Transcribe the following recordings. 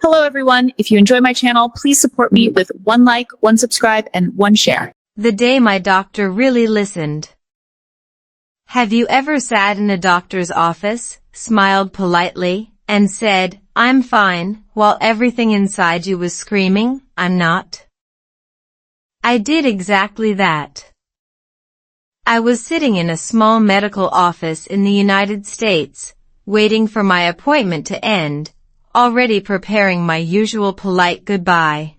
Hello everyone. If you enjoy my channel, please support me with one like, one subscribe, and one share. The day my doctor really listened. Have you ever sat in a doctor's office, smiled politely, and said, "I'm fine," while everything inside you was screaming, "I'm not"? I did exactly that. I was sitting in a small medical office in the United States, waiting for my appointment to end, already preparing my usual polite goodbye.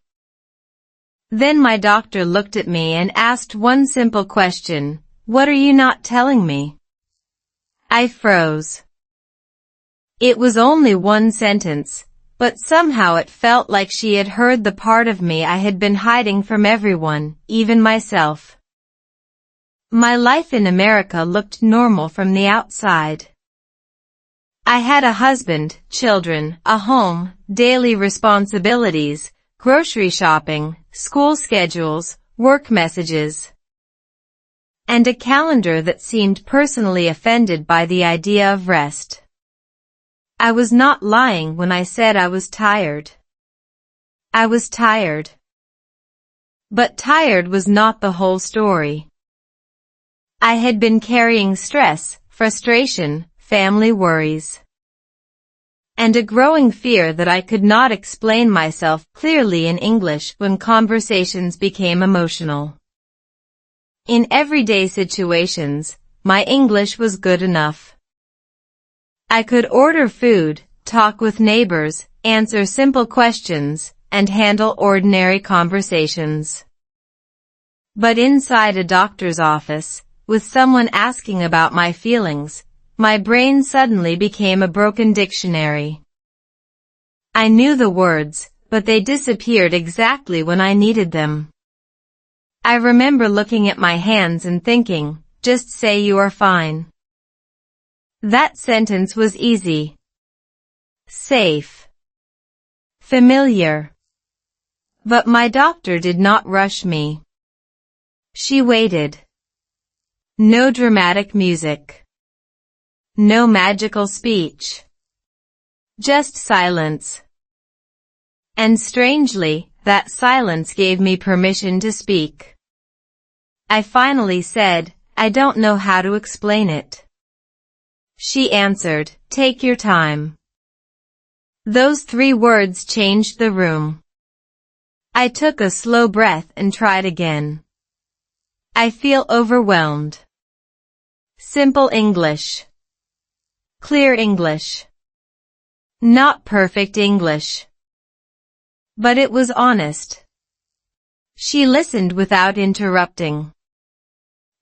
Then my doctor looked at me and asked one simple question, "What are you not telling me?" I froze. It was only one sentence, but somehow it felt like she had heard the part of me I had been hiding from everyone, even myself. My life in America looked normal from the outside. I had a husband, children, a home, daily responsibilities, grocery shopping, school schedules, work messages, and a calendar that seemed personally offended by the idea of rest. I was not lying when I said I was tired. I was tired. But tired was not the whole story. I had been carrying stress, frustration, family worries, and a growing fear that I could not explain myself clearly in English when conversations became emotional. In everyday situations, my English was good enough. I could order food, talk with neighbors, answer simple questions, and handle ordinary conversations. But inside a doctor's office, with someone asking about my feelings, my brain suddenly became a broken dictionary. I knew the words, but they disappeared exactly when I needed them. I remember looking at my hands and thinking, "Just say you are fine." That sentence was easy, safe, familiar. But my doctor did not rush me. She waited. No dramatic music. No magical speech. Just silence. And strangely, that silence gave me permission to speak. I finally said, "I don't know how to explain it." She answered, "Take your time." Those 3 words changed the room. I took a slow breath and tried again. I feel overwhelmed. Simple English. Clear English. Not perfect English. But it was honest. She listened without interrupting.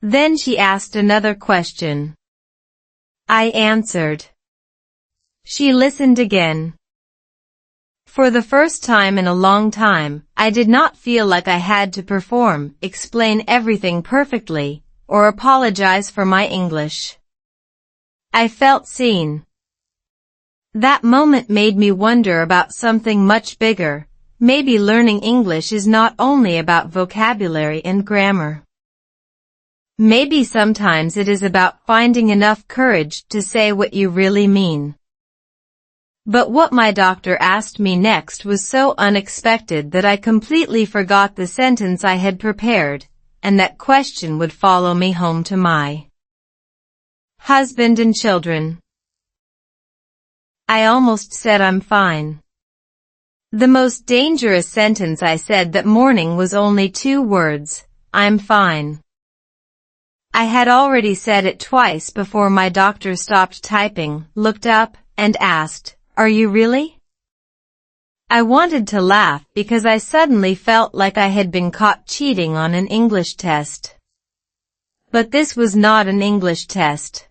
Then she asked another question. I answered. She listened again. For the first time in a long time, I did not feel like I had to perform, explain everything perfectly, or apologize for my English. I felt seen. That moment made me wonder about something much bigger. Maybe learning English is not only about vocabulary and grammar. Maybe sometimes it is about finding enough courage to say what you really mean. But what my doctor asked me next was so unexpected that I completely forgot the sentence I had prepared, and that question would follow me home to my husband and children. I almost said I'm fine. The most dangerous sentence I said that morning was only 2 words, "I'm fine." I had already said it twice before my doctor stopped typing, looked up, and asked, "Are you really?" I wanted to laugh because I suddenly felt like I had been caught cheating on an English test. But this was not an English test.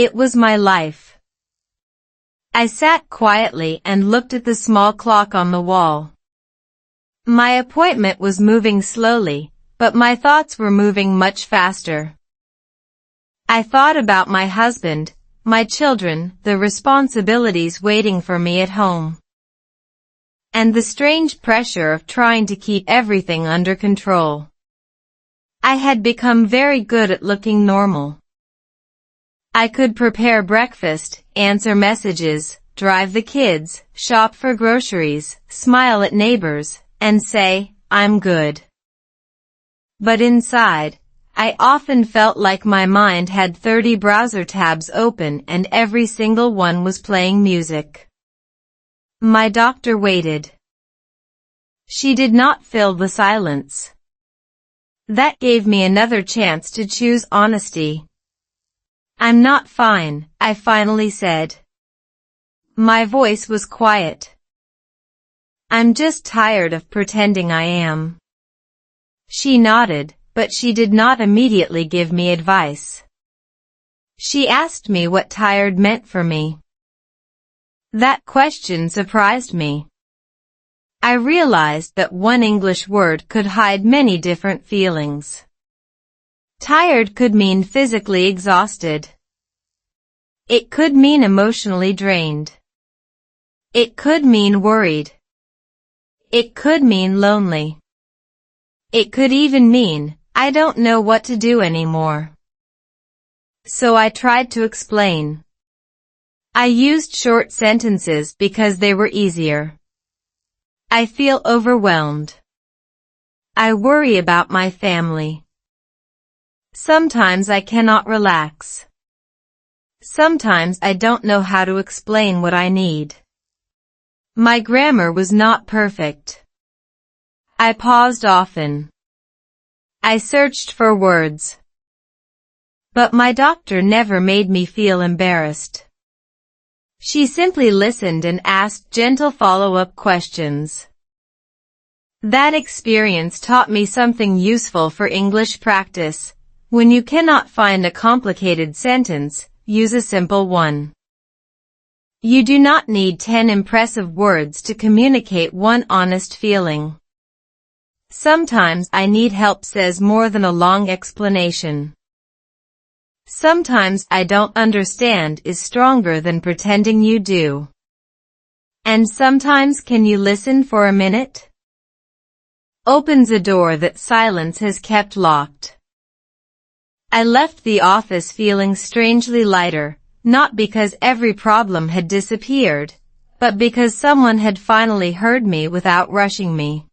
It was my life. I sat quietly and looked at the small clock on the wall. My appointment was moving slowly, but my thoughts were moving much faster. I thought about my husband, my children, the responsibilities waiting for me at home, and the strange pressure of trying to keep everything under control. I had become very good at looking normal. I could prepare breakfast, answer messages, drive the kids, shop for groceries, smile at neighbors, and say, I'm good. But inside, I often felt like my mind had 30 browser tabs open and every single one was playing music. My doctor waited. She did not fill the silence. That gave me another chance to choose honesty. I'm not fine, I finally said. My voice was quiet. I'm just tired of pretending I am. She nodded, but she did not immediately give me advice. She asked me what tired meant for me. That question surprised me. I realized that one English word could hide many different feelings. Tired could mean physically exhausted. It could mean emotionally drained. It could mean worried. It could mean lonely. It could even mean, I don't know what to do anymore. So I tried to explain. I used short sentences because they were easier. I feel overwhelmed. I worry about my family. Sometimes I cannot relax. Sometimes I don't know how to explain what I need. My grammar was not perfect. I paused often. I searched for words. But my doctor never made me feel embarrassed. She simply listened and asked gentle follow-up questions. That experience taught me something useful for English practice. When you cannot find a complicated sentence, use a simple one. You do not need 10 impressive words to communicate one honest feeling. Sometimes I need help says more than a long explanation. Sometimes I don't understand is stronger than pretending you do. And sometimes can you listen for a minute? Opens a door that silence has kept locked. I left the office feeling strangely lighter. Not because every problem had disappeared, but because someone had finally heard me without rushing me.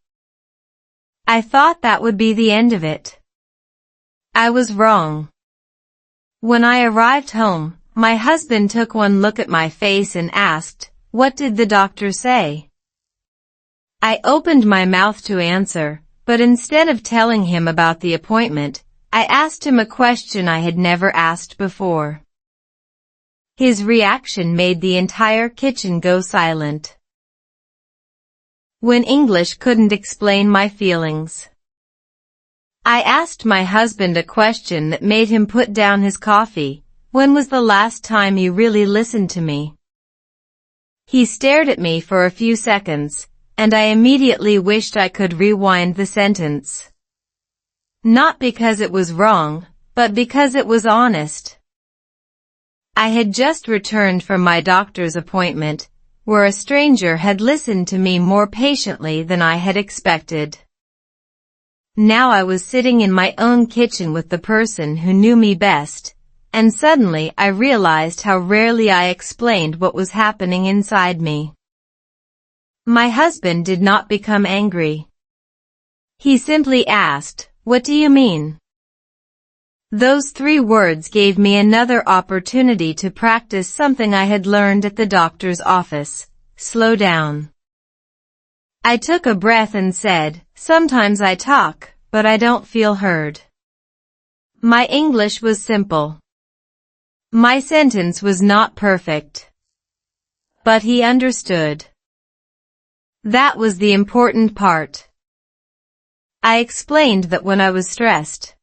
I thought that would be the end of it. I was wrong. When I arrived home, my husband took one look at my face and asked, "What did the doctor say?" I opened my mouth to answer, but instead of telling him about the appointment, I asked him a question I had never asked before. His reaction made the entire kitchen go silent. When English couldn't explain my feelings. I asked my husband a question that made him put down his coffee. When was the last time you really listened to me? He stared at me for a few seconds, and I immediately wished I could rewind the sentence. Not because it was wrong, but because it was honest. I had just returned from my doctor's appointment, where a stranger had listened to me more patiently than I had expected. Now I was sitting in my own kitchen with the person who knew me best, and suddenly I realized how rarely I explained what was happening inside me. My husband did not become angry. He simply asked, "What do you mean?" Those 3 words gave me another opportunity to practice something I had learned at the doctor's office: slow down. I took a breath and said, "Sometimes I talk, but I don't feel heard." My English was simple. My sentence was not perfect. But he understood. That was the important part. I explained that when I was stressed,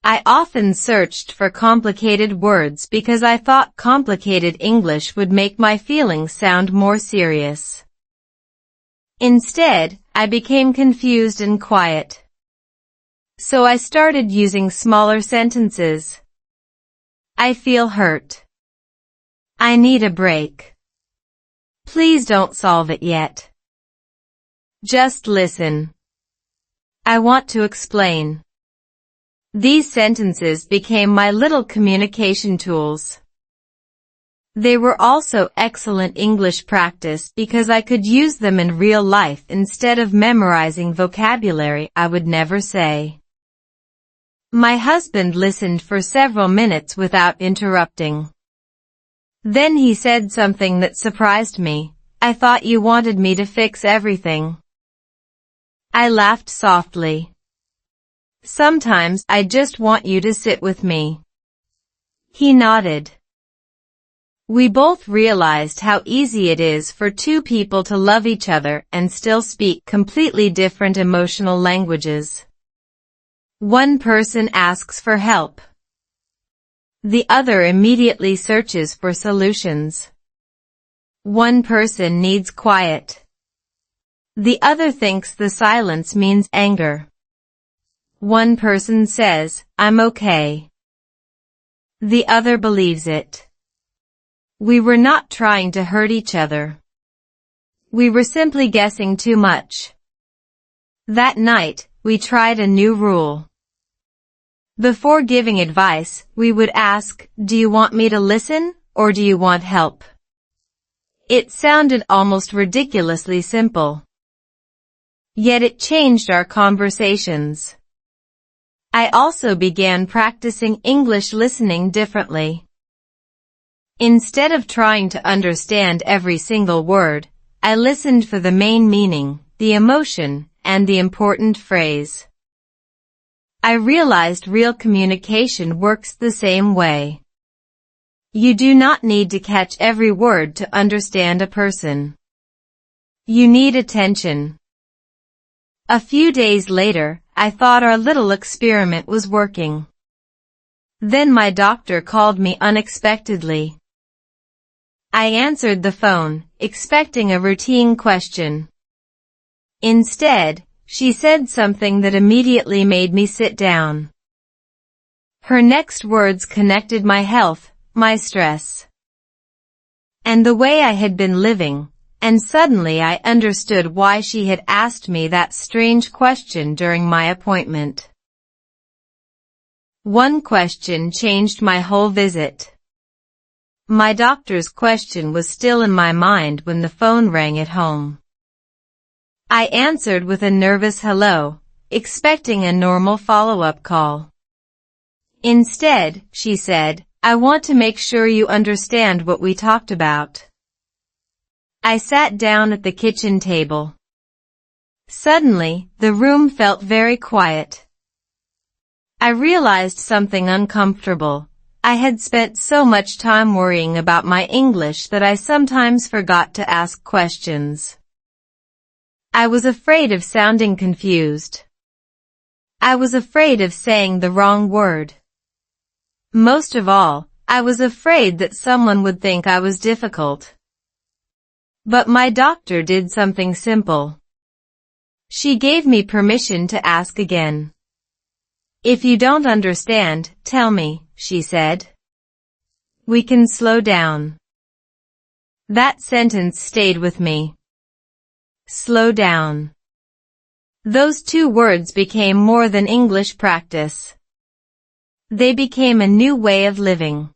I often searched for complicated words because I thought complicated English would make my feelings sound more serious. Instead, I became confused and quiet. So I started using smaller sentences. I feel hurt. I need a break. Please don't solve it yet. Just listen. I want to explain. These sentences became my little communication tools. They were also excellent English practice because I could use them in real life instead of memorizing vocabulary I would never say. My husband listened for several minutes without interrupting. Then he said something that surprised me. "I thought you wanted me to fix everything." I laughed softly. "Sometimes I just want you to sit with me." He nodded. We both realized how easy it is for two people to love each other and still speak completely different emotional languages. One person asks for help. The other immediately searches for solutions. One person needs quiet. The other thinks the silence means anger. One person says, "I'm okay." The other believes it. We were not trying to hurt each other. We were simply guessing too much. That night, we tried a new rule. Before giving advice, we would ask, "Do you want me to listen, or do you want help?" It sounded almost ridiculously simple. Yet it changed our conversations. I also began practicing English listening differently. Instead of trying to understand every single word, I listened for the main meaning, the emotion, and the important phrase. I realized real communication works the same way. You do not need to catch every word to understand a person. You need attention. A few days later, I thought our little experiment was working. Then my doctor called me unexpectedly. I answered the phone, expecting a routine question. Instead, she said something that immediately made me sit down. Her next words connected my health, my stress, and the way I had been living, and suddenly I understood why she had asked me that strange question during my appointment. One question changed my whole visit. My doctor's question was still in my mind when the phone rang at home. I answered with a nervous hello, expecting a normal follow-up call. Instead, she said, "I want to make sure you understand what we talked about." I sat down at the kitchen table. Suddenly, the room felt very quiet. I realized something uncomfortable. I had spent so much time worrying about my English that I sometimes forgot to ask questions. I was afraid of sounding confused. I was afraid of saying the wrong word. Most of all, I was afraid that someone would think I was difficult. But my doctor did something simple. She gave me permission to ask again. "If you don't understand, tell me," she said. "We can slow down." That sentence stayed with me. Slow down. Those two words became more than English practice. They became a new way of living.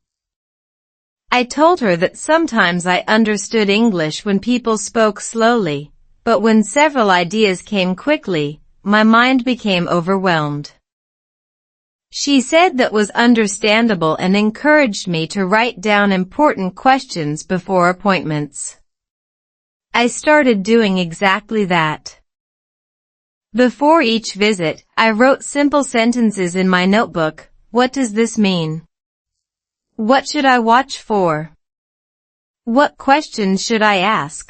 I told her that sometimes I understood English when people spoke slowly, but when several ideas came quickly, my mind became overwhelmed. She said that was understandable and encouraged me to write down important questions before appointments. I started doing exactly that. Before each visit, I wrote simple sentences in my notebook. What does this mean? What should I watch for? What questions should I ask?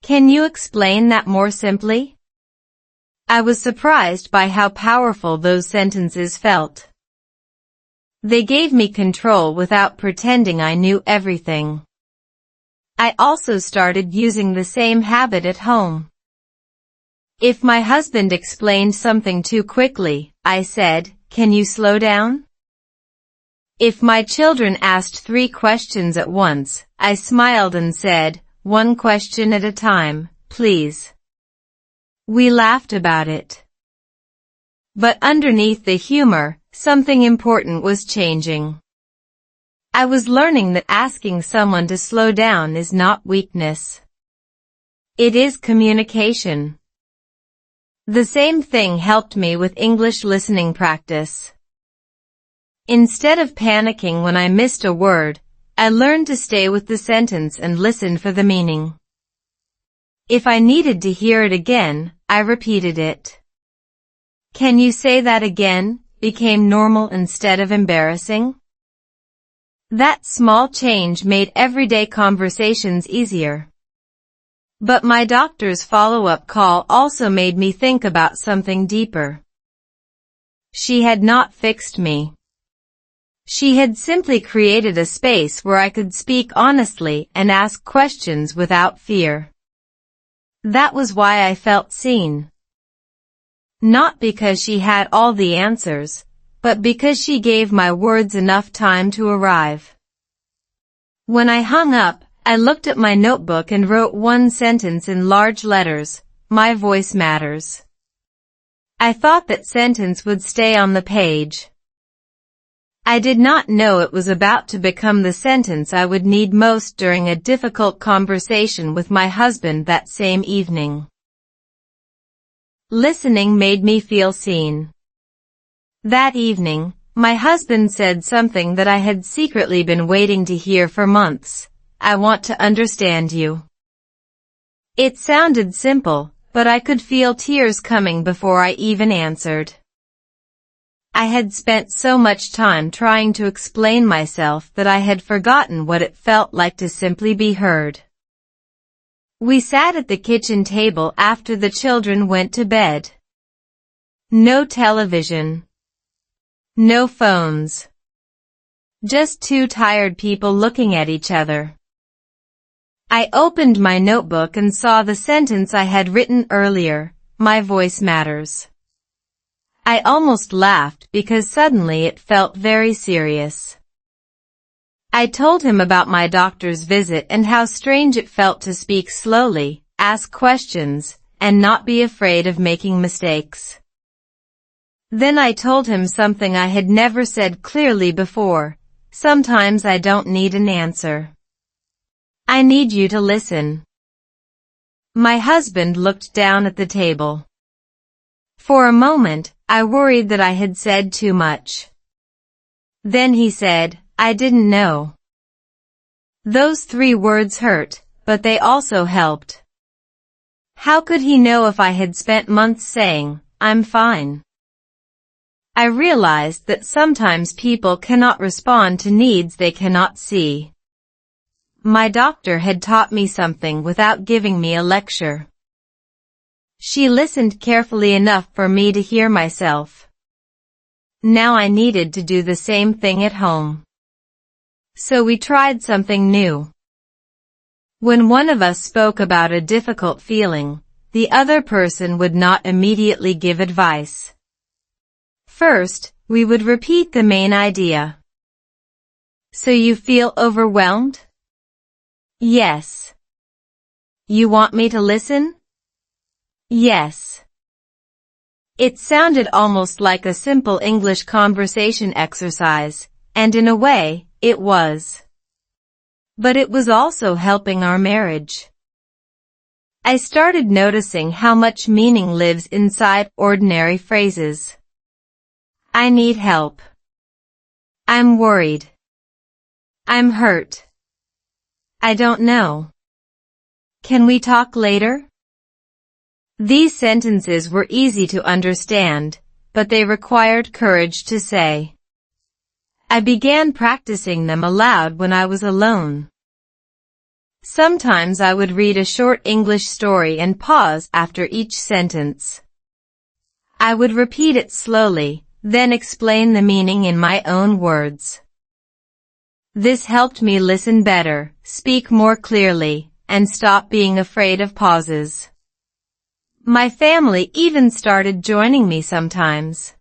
Can you explain that more simply? I was surprised by how powerful those sentences felt. They gave me control without pretending I knew everything. I also started using the same habit at home. If my husband explained something too quickly, I said, "Can you slow down?" If my children asked 3 questions at once, I smiled and said, "1 question at a time, please." We laughed about it. But underneath the humor, something important was changing. I was learning that asking someone to slow down is not weakness. It is communication. The same thing helped me with English listening practice. Instead of panicking when I missed a word, I learned to stay with the sentence and listen for the meaning. If I needed to hear it again, I repeated it. "Can you say that again?" became normal instead of embarrassing. That small change made everyday conversations easier. But my doctor's follow-up call also made me think about something deeper. She had not fixed me. She had simply created a space where I could speak honestly and ask questions without fear. That was why I felt seen. Not because she had all the answers, but because she gave my words enough time to arrive. When I hung up, I looked at my notebook and wrote one sentence in large letters: "My voice matters." I thought that sentence would stay on the page. I did not know it was about to become the sentence I would need most during a difficult conversation with my husband that same evening. Listening made me feel seen. That evening, my husband said something that I had secretly been waiting to hear for months: "I want to understand you." It sounded simple, but I could feel tears coming before I even answered. I had spent so much time trying to explain myself that I had forgotten what it felt like to simply be heard. We sat at the kitchen table after the children went to bed. No television. No phones. Just two tired people looking at each other. I opened my notebook and saw the sentence I had written earlier: "My voice matters." I almost laughed because suddenly it felt very serious. I told him about my doctor's visit and how strange it felt to speak slowly, ask questions, and not be afraid of making mistakes. Then I told him something I had never said clearly before: "Sometimes I don't need an answer. I need you to listen." My husband looked down at the table. For a moment, I worried that I had said too much. Then he said, "I didn't know." Those 3 words hurt, but they also helped. How could he know if I had spent months saying, "I'm fine"? I realized that sometimes people cannot respond to needs they cannot see. My doctor had taught me something without giving me a lecture. She listened carefully enough for me to hear myself. Now I needed to do the same thing at home. So we tried something new. When one of us spoke about a difficult feeling, the other person would not immediately give advice. First, we would repeat the main idea. "So you feel overwhelmed?" "Yes." "You want me to listen?" "Yes." It sounded almost like a simple English conversation exercise, and in a way, it was. But it was also helping our marriage. I started noticing how much meaning lives inside ordinary phrases. "I need help." "I'm worried." "I'm hurt." "I don't know." "Can we talk later?" These sentences were easy to understand, but they required courage to say. I began practicing them aloud when I was alone. Sometimes I would read a short English story and pause after each sentence. I would repeat it slowly, then explain the meaning in my own words. This helped me listen better, speak more clearly, and stop being afraid of pauses. My family even started joining me sometimes.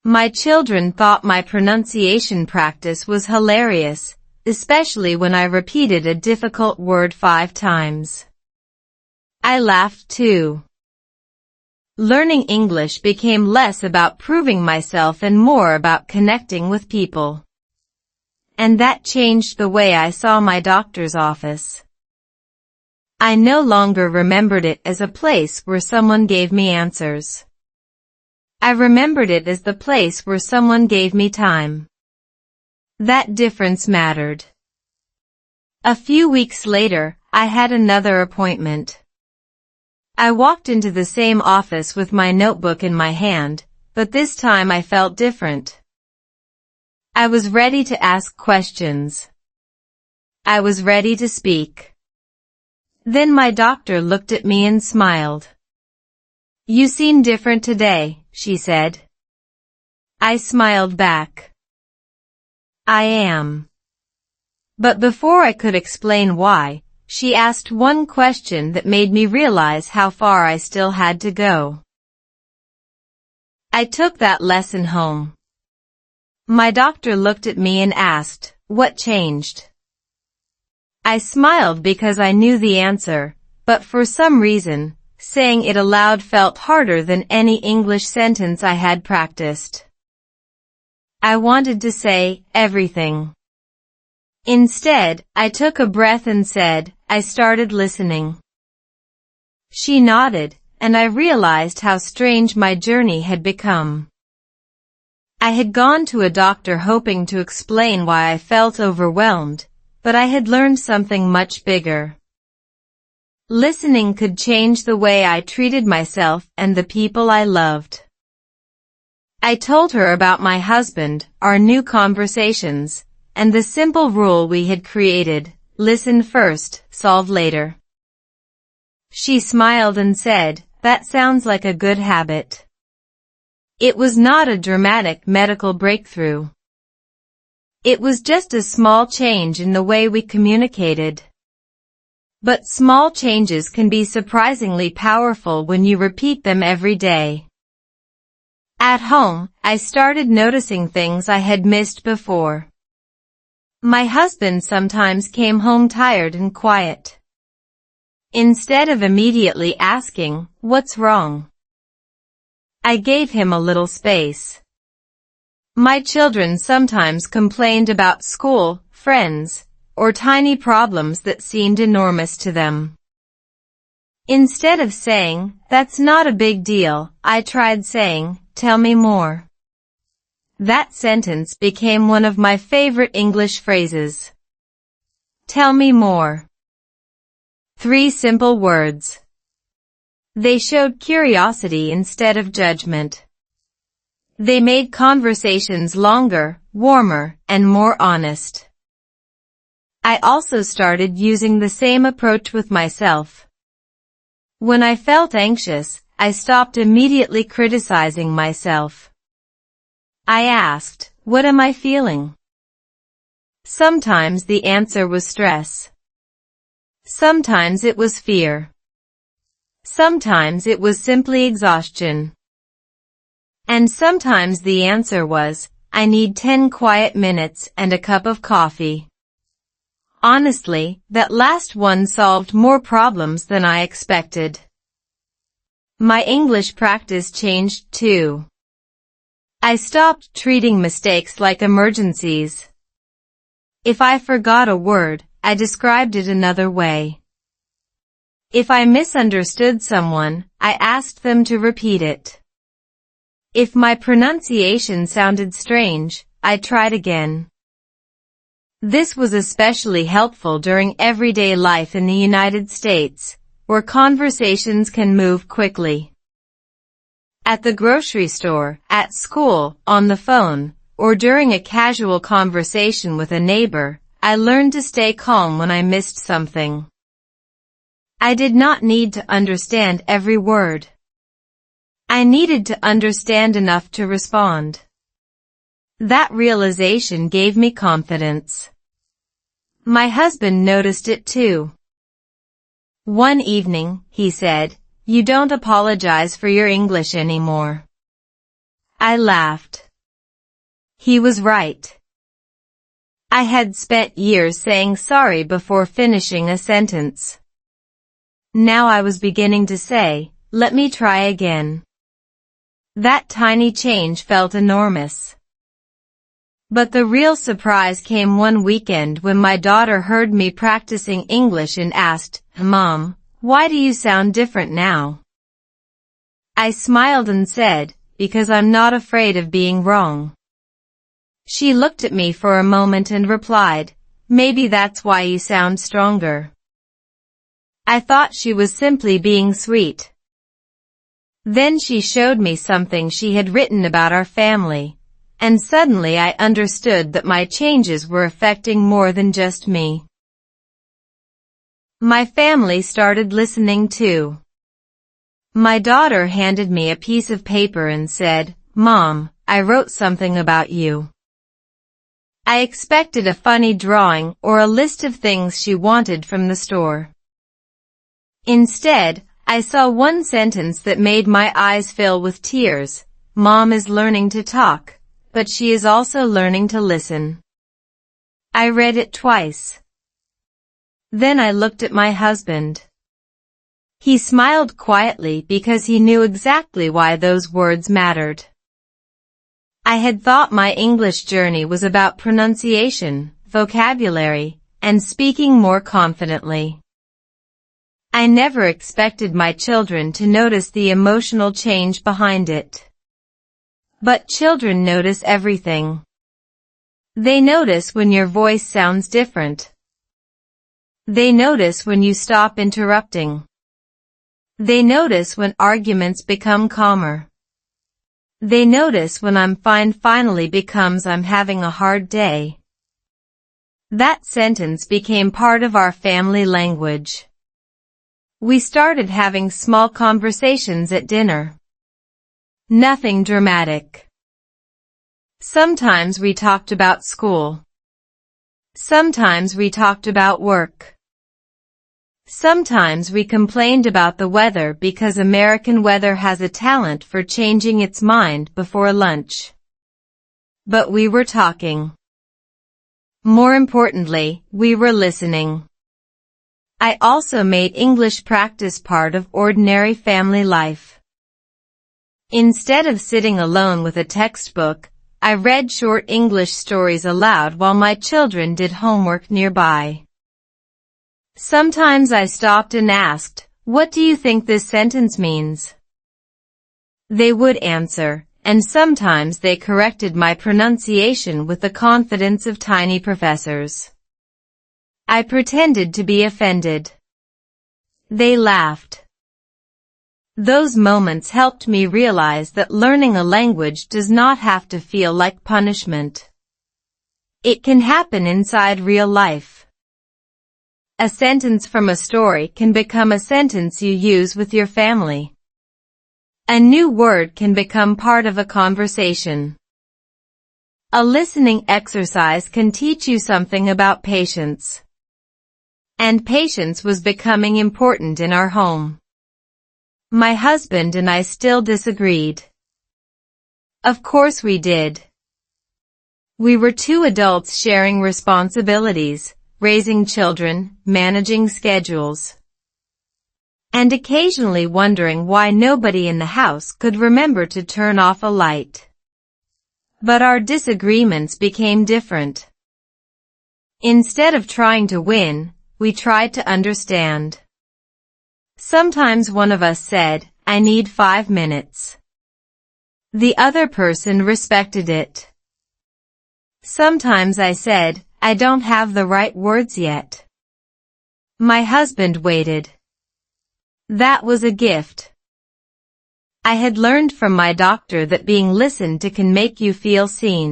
My children thought my pronunciation practice was hilarious, especially when I repeated a difficult word 5 times. I laughed too. Learning English became less about proving myself and more about connecting with people. and that changed the way I saw my doctor's office. I no longer remembered it as a place where someone gave me answers. I remembered it as the place where someone gave me time. That difference mattered. A few weeks later, I had another appointment. I walked into the same office with my notebook in my hand, but this time I felt different. I was ready to ask questions. I was ready to speak. Then my doctor looked at me and smiled. "You seem different today," she said. I smiled back. "I am." But before I could explain why, she asked one question that made me realize how far I still had to go. I took that lesson home. My doctor looked at me and asked, "What changed?" I smiled because I knew the answer, but for some reason, saying it aloud felt harder than any English sentence I had practiced. I wanted to say, everything. Instead, I took a breath and said, "I started listening." She nodded, and I realized how strange my journey had become. I had gone to a doctor hoping to explain why I felt overwhelmed, but I had learned something much bigger. Listening could change the way I treated myself and the people I loved. I told her about my husband, our new conversations, and the simple rule we had created: listen first, solve later. She smiled and said, "That sounds like a good habit." It was not a dramatic medical breakthrough. It was just a small change in the way we communicated. But small changes can be surprisingly powerful when you repeat them every day. At home, I started noticing things I had missed before. My husband sometimes came home tired and quiet. Instead of immediately asking, "What's wrong?" I gave him a little space. My children sometimes complained about school, friends, or tiny problems that seemed enormous to them. Instead of saying, "That's not a big deal," I tried saying, "Tell me more." That sentence became one of my favorite English phrases. Tell me more. 3 simple words. They showed curiosity instead of judgment. They made conversations longer, warmer, and more honest. I also started using the same approach with myself. When I felt anxious, I stopped immediately criticizing myself. I asked, "What am I feeling?" Sometimes the answer was stress. Sometimes it was fear. Sometimes it was simply exhaustion. And sometimes the answer was, "I need 10 quiet minutes and a cup of coffee." Honestly, that last one solved more problems than I expected. My English practice changed too. I stopped treating mistakes like emergencies. If I forgot a word, I described it another way. If I misunderstood someone, I asked them to repeat it. If my pronunciation sounded strange, I tried again. This was especially helpful during everyday life in the United States, where conversations can move quickly. At the grocery store, at school, on the phone, or during a casual conversation with a neighbor, I learned to stay calm when I missed something. I did not need to understand every word. I needed to understand enough to respond. That realization gave me confidence. My husband noticed it too. One evening, he said, "You don't apologize for your English anymore." I laughed. He was right. I had spent years saying sorry before finishing a sentence. Now I was beginning to say, "Let me try again." That tiny change felt enormous. But the real surprise came one weekend when my daughter heard me practicing English and asked, "Mom, why do you sound different now?" I smiled and said, "Because I'm not afraid of being wrong." She looked at me for a moment and replied, "Maybe that's why you sound stronger." I thought she was simply being sweet. Then she showed me something she had written about our family, and suddenly I understood that my changes were affecting more than just me. My family started listening too. My daughter handed me a piece of paper and said, "Mom, I wrote something about you." I expected a funny drawing or a list of things she wanted from the store. Instead, I saw one sentence that made my eyes fill with tears. "Mom is learning to talk, but she is also learning to listen." I read it twice. Then I looked at my husband. He smiled quietly because he knew exactly why those words mattered. I had thought my English journey was about pronunciation, vocabulary, and speaking more confidently. I never expected my children to notice the emotional change behind it. But children notice everything. They notice when your voice sounds different. They notice when you stop interrupting. They notice when arguments become calmer. They notice when "I'm fine" finally becomes "I'm having a hard day." That sentence became part of our family language. We started having small conversations at dinner. Nothing dramatic. Sometimes we talked about school. Sometimes we talked about work. Sometimes we complained about the weather because American weather has a talent for changing its mind before lunch. But we were talking. More importantly, we were listening. I also made English practice part of ordinary family life. Instead of sitting alone with a textbook, I read short English stories aloud while my children did homework nearby. Sometimes I stopped and asked, "What do you think this sentence means?" They would answer, and sometimes they corrected my pronunciation with the confidence of tiny professors. I pretended to be offended. They laughed. Those moments helped me realize that learning a language does not have to feel like punishment. It can happen inside real life. A sentence from a story can become a sentence you use with your family. A new word can become part of a conversation. A listening exercise can teach you something about patience. And patience was becoming important in our home. My husband and I still disagreed. Of course we did. We were two adults sharing responsibilities, raising children, managing schedules, and occasionally wondering why nobody in the house could remember to turn off a light. But our disagreements became different. Instead of trying to win, we tried to understand. Sometimes one of us said, "I need 5 minutes." The other person respected it. Sometimes I said, "I don't have the right words yet." My husband waited. That was a gift. I had learned from my doctor that being listened to can make you feel seen.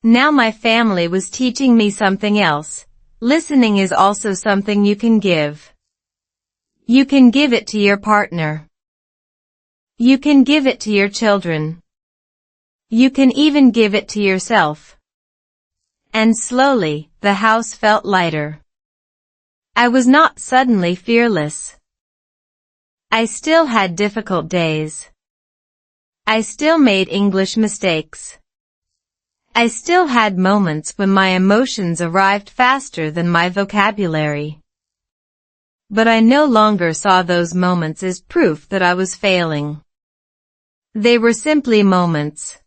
Now my family was teaching me something else. Listening is also something you can give. You can give it to your partner. You can give it to your children. You can even give it to yourself. And slowly, the house felt lighter. I was not suddenly fearless. I still had difficult days. I still made English mistakes. I still had moments when my emotions arrived faster than my vocabulary. But I no longer saw those moments as proof that I was failing. They were simply moments.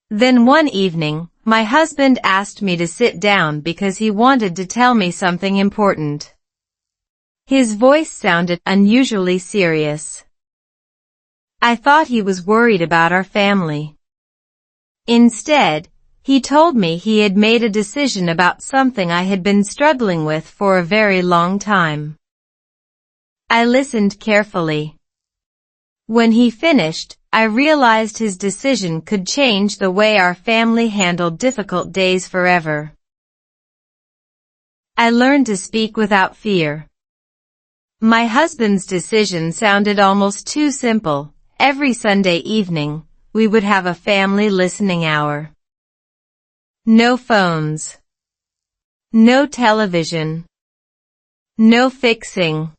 Then one evening, my husband asked me to sit down because he wanted to tell me something important. His voice sounded unusually serious. I thought he was worried about our family. Instead, he told me he had made a decision about something I had been struggling with for a very long time. I listened carefully. When he finished, I realized his decision could change the way our family handled difficult days forever. I learned to speak without fear. My husband's decision sounded almost too simple. Every Sunday evening, we would have a family listening hour. No phones. No television. No fixing.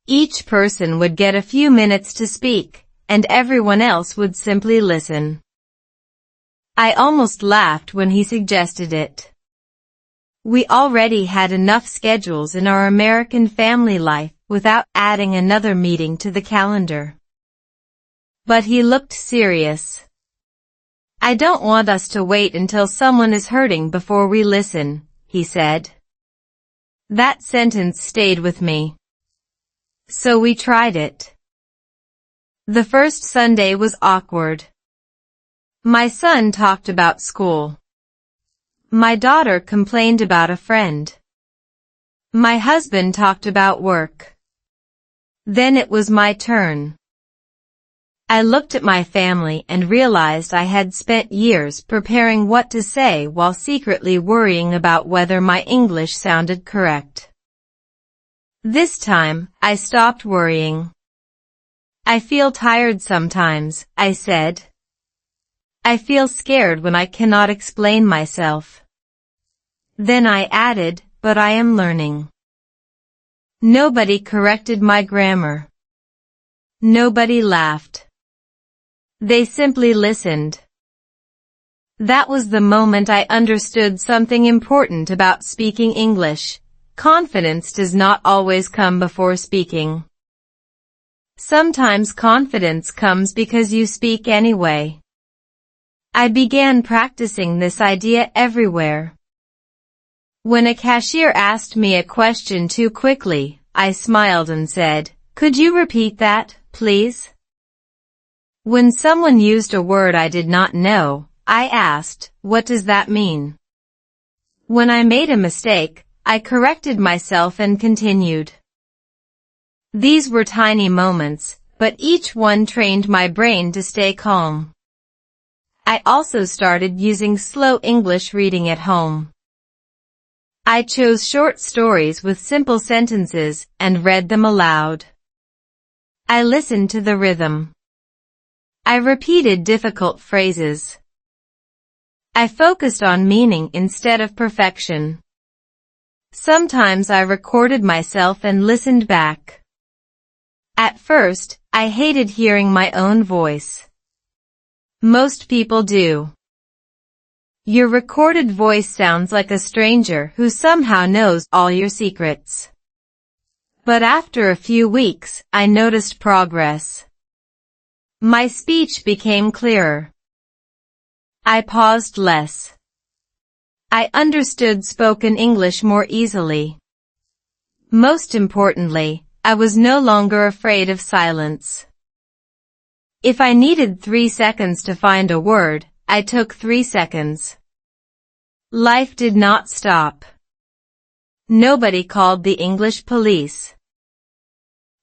Each person would get a few minutes to speak, and everyone else would simply listen. I almost laughed when he suggested it. We already had enough schedules in our American family life without adding another meeting to the calendar. But he looked serious. I don't want us to wait until someone is hurting before we listen, he said. That sentence stayed with me. So we tried it. The first Sunday was awkward. My son talked about school. My daughter complained about a friend. My husband talked about work. Then it was my turn. I looked at my family and realized I had spent years preparing what to say while secretly worrying about whether my English sounded correct. This time, I stopped worrying. I feel tired sometimes, I said. I feel scared when I cannot explain myself. Then I added, but I am learning. Nobody corrected my grammar. Nobody laughed. They simply listened. That was the moment I understood something important about speaking English. Confidence does not always come before speaking. Sometimes confidence comes because you speak anyway. I began practicing this idea everywhere. When a cashier asked me a question too quickly, I smiled and said, "Could you repeat that, please?" When someone used a word I did not know, I asked, "What does that mean?" When I made a mistake, I corrected myself and continued. These were tiny moments, but each one trained my brain to stay calm. I also started using slow English reading at home. I chose short stories with simple sentences and read them aloud. I listened to the rhythm. I repeated difficult phrases. I focused on meaning instead of perfection. Sometimes I recorded myself and listened back. At first, I hated hearing my own voice. Most people do. Your recorded voice sounds like a stranger who somehow knows all your secrets. But after a few weeks, I noticed progress. My speech became clearer. I paused less. I understood spoken English more easily. Most importantly, I was no longer afraid of silence. If I needed 3 seconds to find a word, I took 3 seconds. Life did not stop. Nobody called the English police.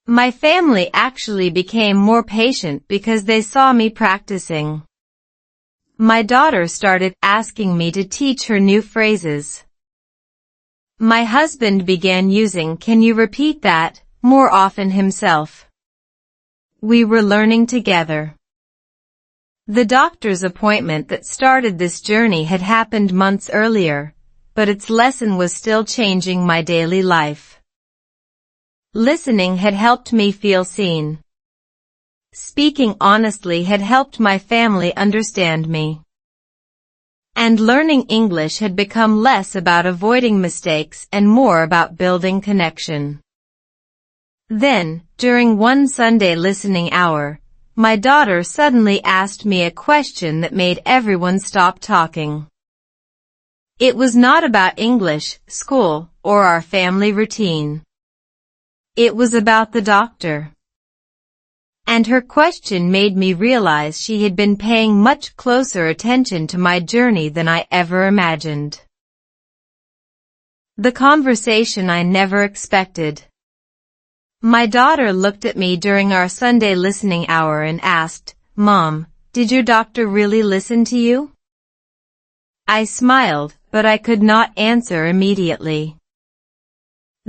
My family actually became more patient because they saw me practicing. My daughter started asking me to teach her new phrases. My husband began using "Can you repeat that?" more often himself. We were learning together. The doctor's appointment that started this journey had happened months earlier, but its lesson was still changing my daily life. Listening had helped me feel seen. Speaking honestly had helped my family understand me. And learning English had become less about avoiding mistakes and more about building connection. Then, during one Sunday listening hour, my daughter suddenly asked me a question that made everyone stop talking. It was not about English, school, or our family routine. It was about the doctor. And her question made me realize she had been paying much closer attention to my journey than I ever imagined. The conversation I never expected. My daughter looked at me during our Sunday listening hour and asked, "Mom, did your doctor really listen to you?" I smiled, but I could not answer immediately.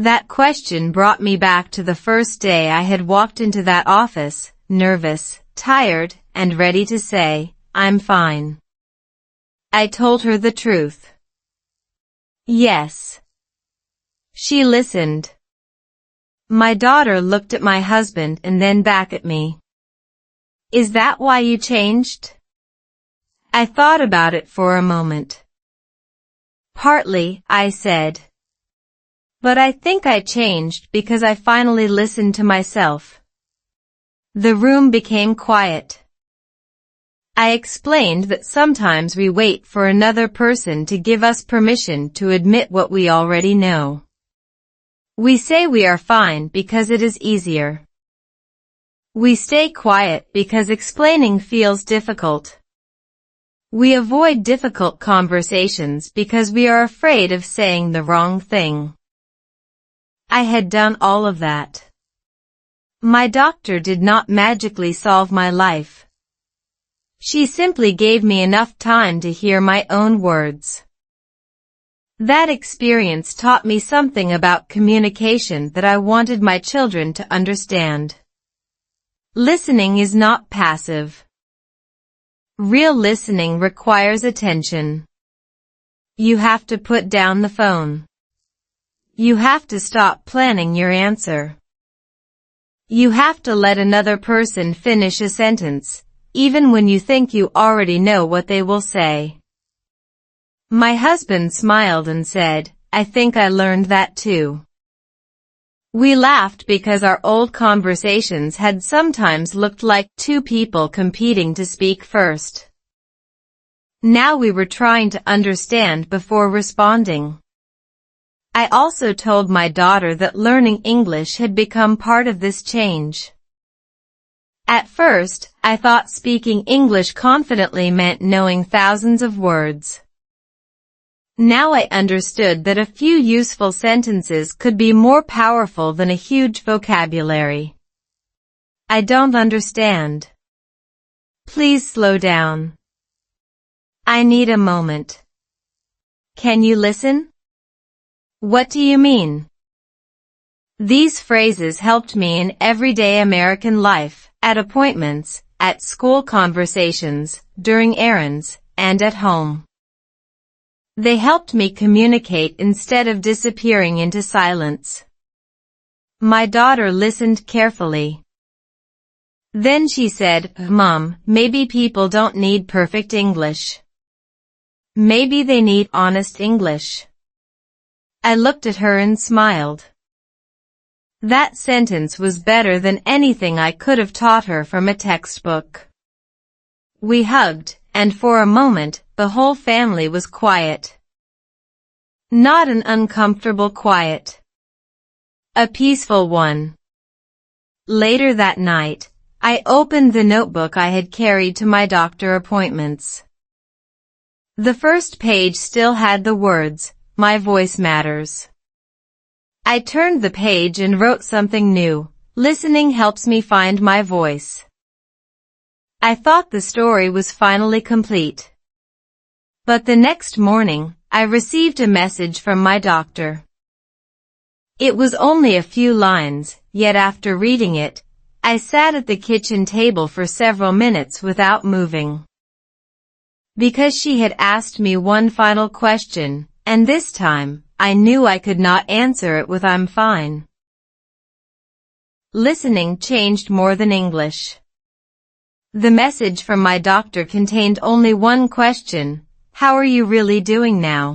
That question brought me back to the first day I had walked into that office, nervous, tired, and ready to say, "I'm fine." I told her the truth. Yes. She listened. My daughter looked at my husband and then back at me. "Is that why you changed?" I thought about it for a moment. "Partly," I said. "But I think I changed because I finally listened to myself." The room became quiet. I explained that sometimes we wait for another person to give us permission to admit what we already know. We say we are fine because it is easier. We stay quiet because explaining feels difficult. We avoid difficult conversations because we are afraid of saying the wrong thing. I had done all of that. My doctor did not magically solve my life. She simply gave me enough time to hear my own words. That experience taught me something about communication that I wanted my children to understand. Listening is not passive. Real listening requires attention. You have to put down the phone. You have to stop planning your answer. You have to let another person finish a sentence, even when you think you already know what they will say. My husband smiled and said, "I think I learned that too." We laughed because our old conversations had sometimes looked like two people competing to speak first. Now we were trying to understand before responding. I also told my daughter that learning English had become part of this change. At first, I thought speaking English confidently meant knowing thousands of words. Now I understood that a few useful sentences could be more powerful than a huge vocabulary. "I don't understand. Please slow down. I need a moment. Can you listen? What do you mean?" These phrases helped me in everyday American life, at appointments, at school conversations, during errands, and at home. They helped me communicate instead of disappearing into silence. My daughter listened carefully. Then she said, "Mom, maybe people don't need perfect English. Maybe they need honest English." I looked at her and smiled. That sentence was better than anything I could have taught her from a textbook. We hugged, and for a moment, the whole family was quiet. Not an uncomfortable quiet. A peaceful one. Later that night, I opened the notebook I had carried to my doctor appointments. The first page still had the words, "My voice matters." I turned the page and wrote something new. "Listening helps me find my voice." I thought the story was finally complete. But the next morning, I received a message from my doctor. It was only a few lines, yet after reading it, I sat at the kitchen table for several minutes without moving. Because she had asked me one final question, and this time, I knew I could not answer it with "I'm fine." Listening changed more than English. The message from my doctor contained only one question: "How are you really doing now?"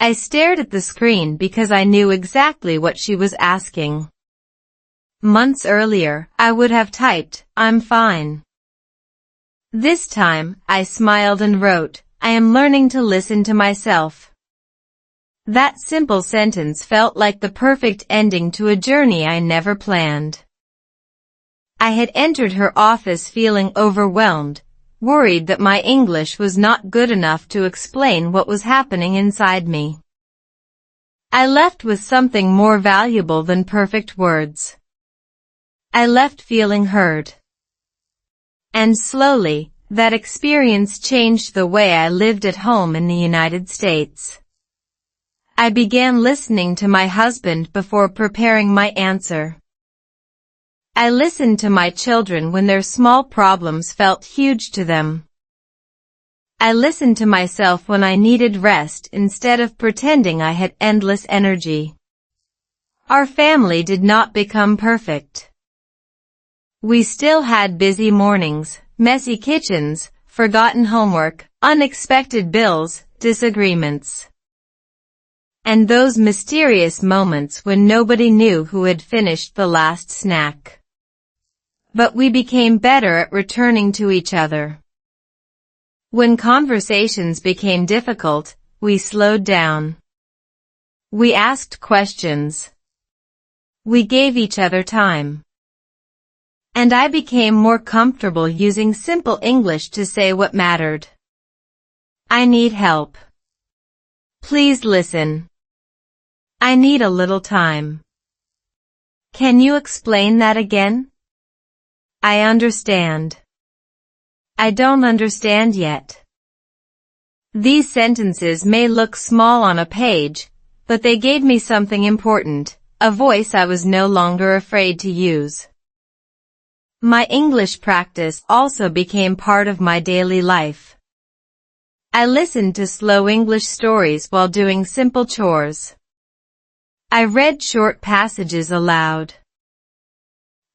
I stared at the screen because I knew exactly what she was asking. Months earlier, I would have typed, "I'm fine." This time, I smiled and wrote, "I am learning to listen to myself." That simple sentence felt like the perfect ending to a journey I never planned. I had entered her office feeling overwhelmed, worried that my English was not good enough to explain what was happening inside me. I left with something more valuable than perfect words. I left feeling heard. And slowly, that experience changed the way I lived at home in the United States. I began listening to my husband before preparing my answer. I listened to my children when their small problems felt huge to them. I listened to myself when I needed rest instead of pretending I had endless energy. Our family did not become perfect. We still had busy mornings, messy kitchens, forgotten homework, unexpected bills, disagreements. And those mysterious moments when nobody knew who had finished the last snack. But we became better at returning to each other. When conversations became difficult, we slowed down. We asked questions. We gave each other time. And I became more comfortable using simple English to say what mattered. "I need help. Please listen. I need a little time. Can you explain that again? I understand. I don't understand yet." These sentences may look small on a page, but they gave me something important, a voice I was no longer afraid to use. My English practice also became part of my daily life. I listened to slow English stories while doing simple chores. I read short passages aloud.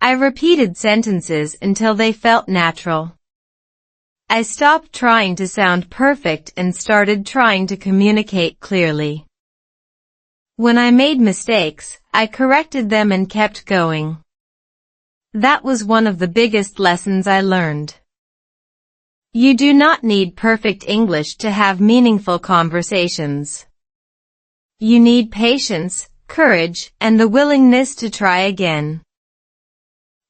I repeated sentences until they felt natural. I stopped trying to sound perfect and started trying to communicate clearly. When I made mistakes, I corrected them and kept going. That was one of the biggest lessons I learned. You do not need perfect English to have meaningful conversations. You need patience, courage, and the willingness to try again.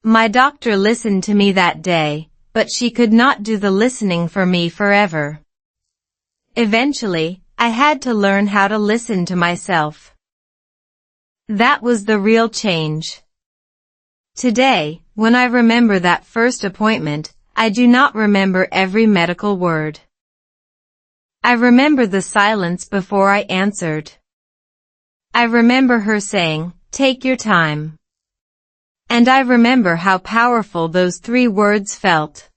My doctor listened to me that day, but she could not do the listening for me forever. Eventually, I had to learn how to listen to myself. That was the real change. Today, when I remember that first appointment, I do not remember every medical word. I remember the silence before I answered. I remember her saying, "Take your time." And I remember how powerful those 3 words felt.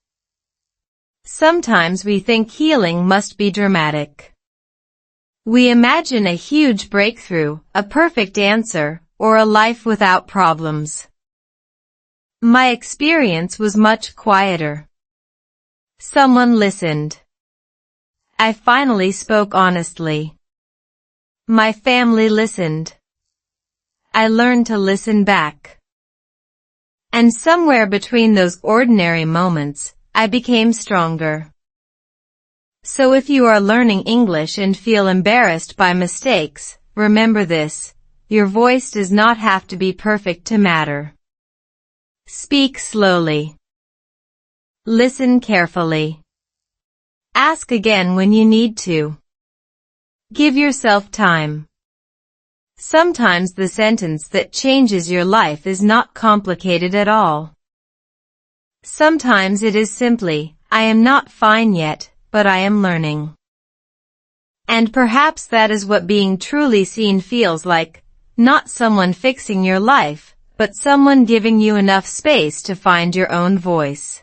Sometimes we think healing must be dramatic. We imagine a huge breakthrough, a perfect answer, or a life without problems. My experience was much quieter. Someone listened. I finally spoke honestly. My family listened. I learned to listen back. And somewhere between those ordinary moments, I became stronger. So if you are learning English and feel embarrassed by mistakes, remember this: your voice does not have to be perfect to matter. Speak slowly. Listen carefully. Ask again when you need to. Give yourself time. Sometimes the sentence that changes your life is not complicated at all. Sometimes it is simply, "I am not fine yet, but I am learning." And perhaps that is what being truly seen feels like, not someone fixing your life, but someone giving you enough space to find your own voice.